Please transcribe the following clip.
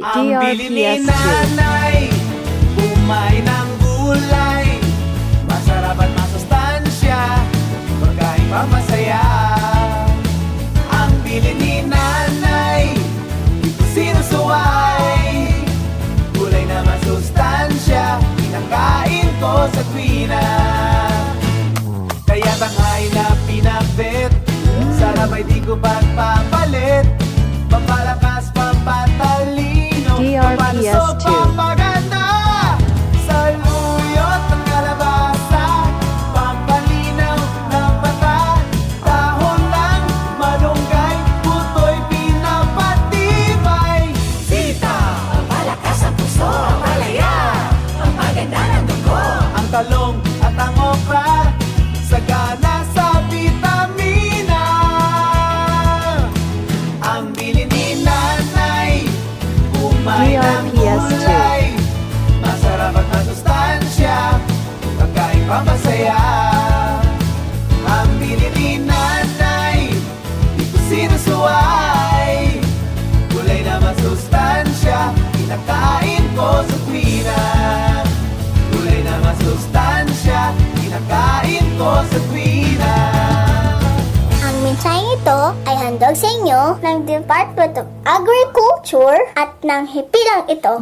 Ang bili ni nanay, kumain ng gulay, masarap at masustansya, pagkain pang masaya. Ang bili ni nanay, di ko sinusuway, gulay na masustansya, pinakain ko sa tuwina. Kaya tanghay na pinakbit, sarap ay di ko pagpapalit, pampalakas, pampatalino, DRPS2. pampaganda, saluyot ng kalabasa, pampalinaw ng mata, dahon ng malunggay, puto'y pinapatibay. Sita, pampalakas ang puso, ang palaya, pampaganda ng dugo, ang talong at ang okra, sagana sa vitamina. Ang bili ni nanay, kumain ng DRPS2. gulay, masarap at masustansya, pagkain pang masaya. Ang bili ni nanay, di ko sinusuway, gulay na masustansya, pinakain ko sa tuwina. Gulay na masustansya, pinakain ko sa tuwina. Ang mensaheng ito ay handog sa inyo ng Department of Agriculture at ng Hipilang ito.